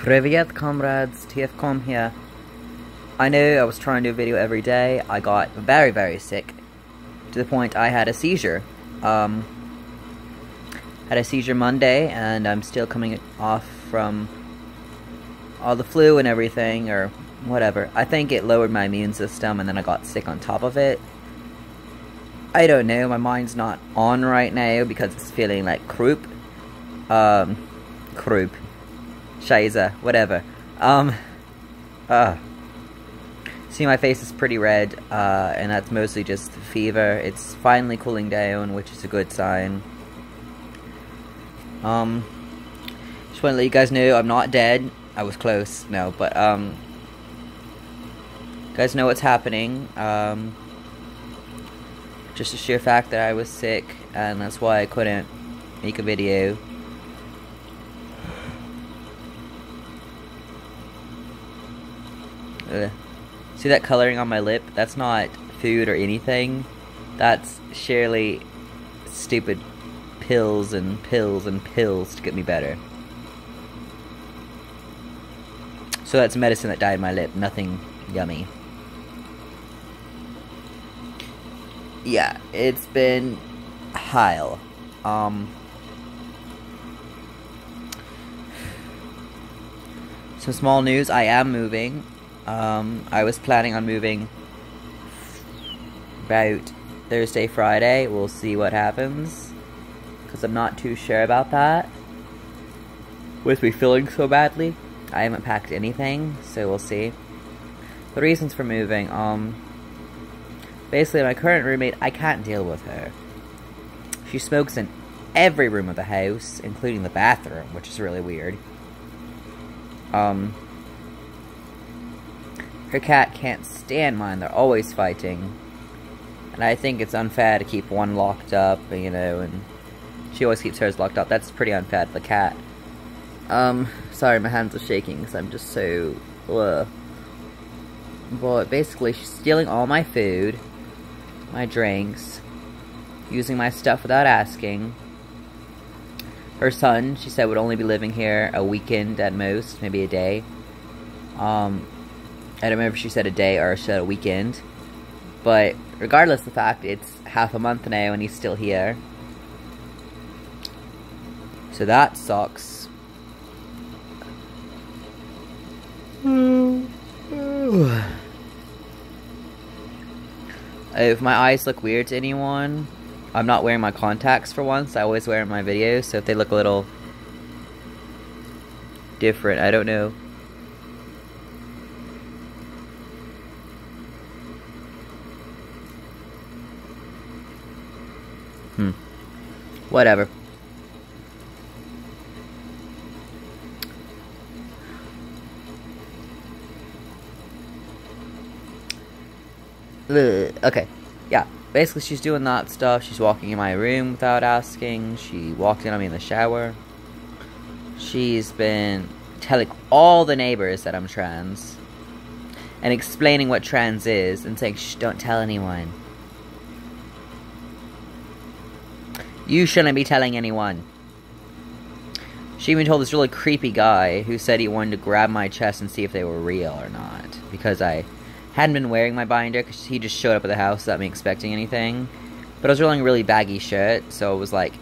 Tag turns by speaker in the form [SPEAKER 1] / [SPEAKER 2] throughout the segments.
[SPEAKER 1] Привет, comrades, TFCom here. I know I was trying to do a video every day. I got very, very sick, to the point I had a seizure. Had a seizure Monday, and I'm still coming off from all the flu and everything, or whatever. I think it lowered my immune system, and then I got sick on top of it. I don't know, my mind's not on right now, because it's feeling like croup. Croup. Scheiße, whatever. See, my face is pretty red, and that's mostly just fever. It's finally cooling down, which is a good sign. Just want to let you guys know I'm not dead. I was close, no, but, you guys know what's happening. Just the sheer fact that I was sick, and that's why I couldn't make a video. See that coloring on my lip? That's not food or anything. That's surely stupid pills and pills and pills to get me better. So that's medicine that dyed my lip. Nothing yummy. Yeah, it's been hell. Some small news. I am moving. I was planning on moving about Thursday, Friday. We'll see what happens, because I'm not too sure about that. With me feeling so badly, I haven't packed anything, so we'll see. The reasons for moving, basically my current roommate, I can't deal with her. She smokes in every room of the house, including the bathroom, which is really weird. Her cat can't stand mine. They're always fighting. And I think it's unfair to keep one locked up, you know, and she always keeps hers locked up. That's pretty unfair to the cat. Sorry, my hands are shaking because I'm just so, ugh. But basically, she's stealing all my food, my drinks, using my stuff without asking. Her son, she said, would only be living here a weekend at most, maybe a day. I don't remember if she said a day or she said a weekend. But regardless of the fact, it's half a month now and he's still here. So that sucks. If my eyes look weird to anyone, I'm not wearing my contacts for once. I always wear them in my videos, so if they look a little different, I don't know. Whatever. Okay. Yeah. Basically, she's doing that stuff. She's walking in my room without asking. She walked in on me in the shower. She's been telling all the neighbors that I'm trans. And explaining what trans is. And saying, shh, don't tell anyone. You shouldn't be telling anyone. She even told this really creepy guy who said he wanted to grab my chest and see if they were real or not. Because I hadn't been wearing my binder, because he just showed up at the house without me expecting anything. But I was wearing a really baggy shirt, so it was like,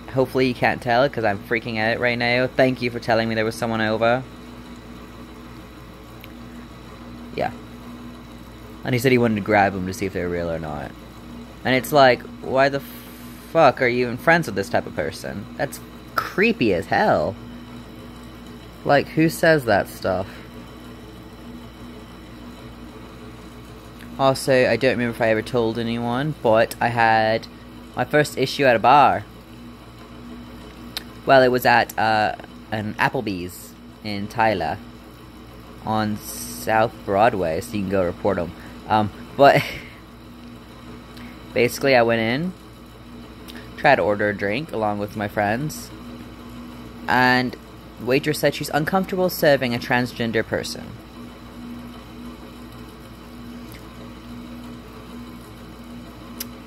[SPEAKER 1] hopefully you can't tell, because I'm freaking out right now. Thank you for telling me there was someone over. Yeah. And he said he wanted to grab him to see if they were real or not. And it's like, why the fuck are you even friends with this type of person? That's creepy as hell. Like, who says that stuff? Also, I don't remember if I ever told anyone, but I had my first issue at a bar. Well, it was at an Applebee's in Tyler on South Broadway, so you can go report them. But basically, I went in, tried to order a drink along with my friends, and the waitress said she's uncomfortable serving a transgender person.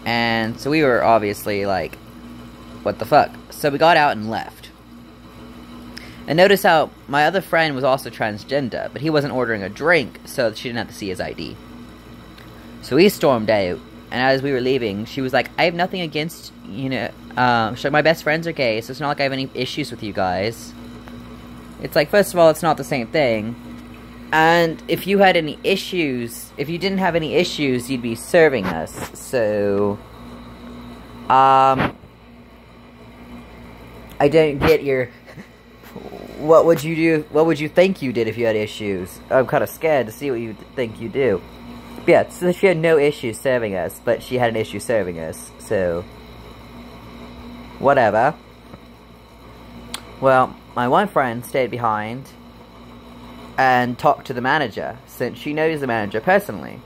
[SPEAKER 1] And so we were obviously like, what the fuck? So we got out and left. And notice how my other friend was also transgender, but he wasn't ordering a drink, so she didn't have to see his ID. So he stormed out, and as we were leaving, she was like, I have nothing against, you know, she's like, my best friends are gay, so it's not like I have any issues with you guys. It's like, first of all, it's not the same thing. And if you had any issues, if you didn't have any issues, you'd be serving us. So, I don't get your, what would you do, what would you think you did if you had issues? I'm kind of scared to see what you think you do. But yeah, so she had no issues serving us, but she had an issue serving us, so, whatever. Well, my one friend stayed behind and talked to the manager, since she knows the manager personally.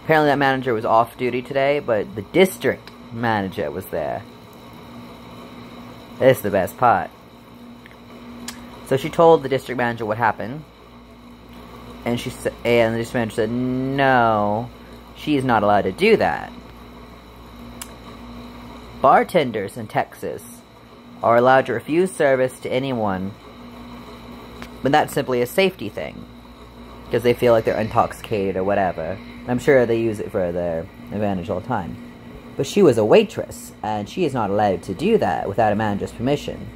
[SPEAKER 1] Apparently that manager was off duty today, but the district manager was there. This is the best part. So she told the district manager what happened, and the district manager said, no, she's not allowed to do that. Bartenders in Texas are allowed to refuse service to anyone, but that's simply a safety thing, because they feel like they're intoxicated or whatever. I'm sure they use it for their advantage all the time. But she was a waitress, and she is not allowed to do that without a manager's permission.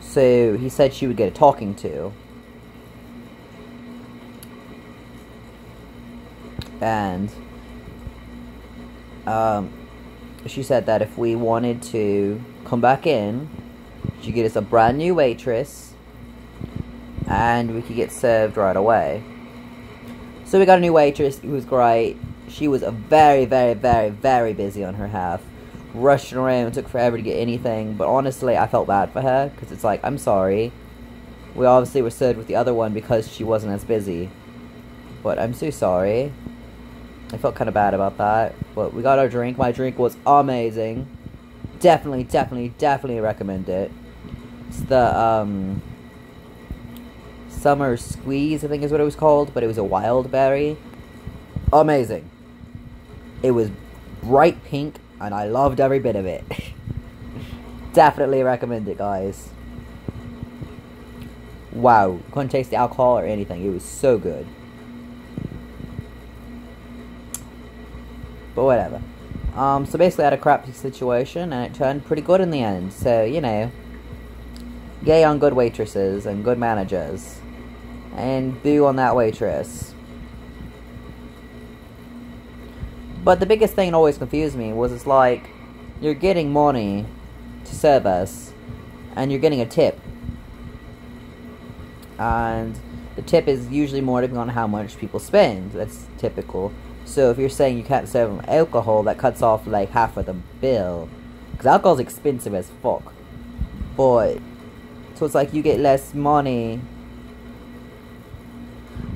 [SPEAKER 1] So he said she would get a talking to. And she said that if we wanted to come back in, she'd get us a brand new waitress, and we could get served right away. So we got a new waitress who was great. She was very, very, very, very busy on her half. Rushing around, took forever to get anything. But honestly, I felt bad for her, because it's like, I'm sorry. We obviously were served with the other one because she wasn't as busy. But I'm so sorry. I felt kind of bad about that. But we got our drink. My drink was amazing. Definitely, definitely, definitely recommend it. It's the, Summer Squeeze, I think is what it was called, but it was a wild berry. Amazing. It was bright pink, and I loved every bit of it. Definitely recommend it, guys. Wow. Couldn't taste the alcohol or anything. It was so good. But whatever. So basically I had a crappy situation, and it turned pretty good in the end. So, you know, yay on good waitresses and good managers. And boo on that waitress. But the biggest thing that always confused me was, it's like, you're getting money to serve us, and you're getting a tip. And the tip is usually more depending on how much people spend. That's typical. So if you're saying you can't serve them alcohol, that cuts off like half of the bill. Because alcohol's expensive as fuck. But, so it's like you get less money.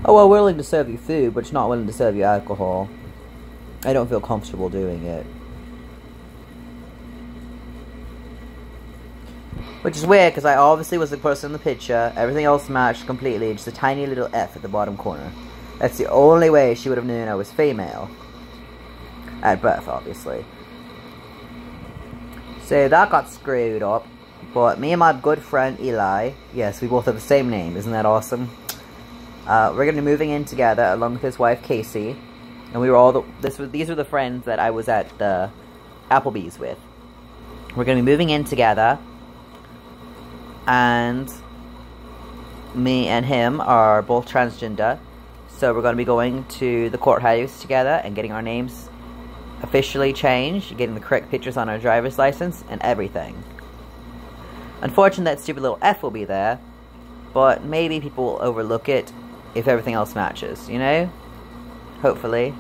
[SPEAKER 1] Oh, well, we're willing to serve you food, but it's not willing to serve you alcohol. I don't feel comfortable doing it. Which is weird, because I obviously was the person in the picture. Everything else matched completely. Just a tiny little F at the bottom corner. That's the only way she would have known I was female. At birth, obviously. So that got screwed up. But me and my good friend Eli, yes, we both have the same name. Isn't that awesome? We're going to be moving in together along with his wife Casey. And we were all these were the friends that I was at the Applebee's with. We're going to be moving in together. And me and him are both transgender. So we're going to be going to the courthouse together and getting our names officially changed, getting the correct pictures on our driver's license, and everything. Unfortunately, that stupid little F will be there, but maybe people will overlook it if everything else matches, you know? Hopefully.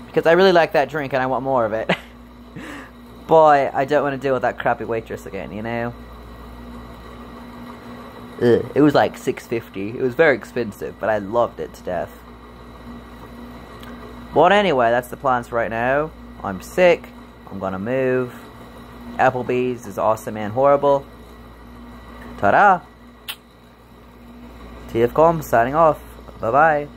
[SPEAKER 1] Because I really like that drink and I want more of it. Boy, I don't want to deal with that crappy waitress again, you know? Ugh, it was like $6.50. It was very expensive, but I loved it to death. But anyway, that's the plans for right now. I'm sick. I'm gonna move. Applebee's is awesome and horrible. Ta-da! Siiiiick signing off. Bye-bye.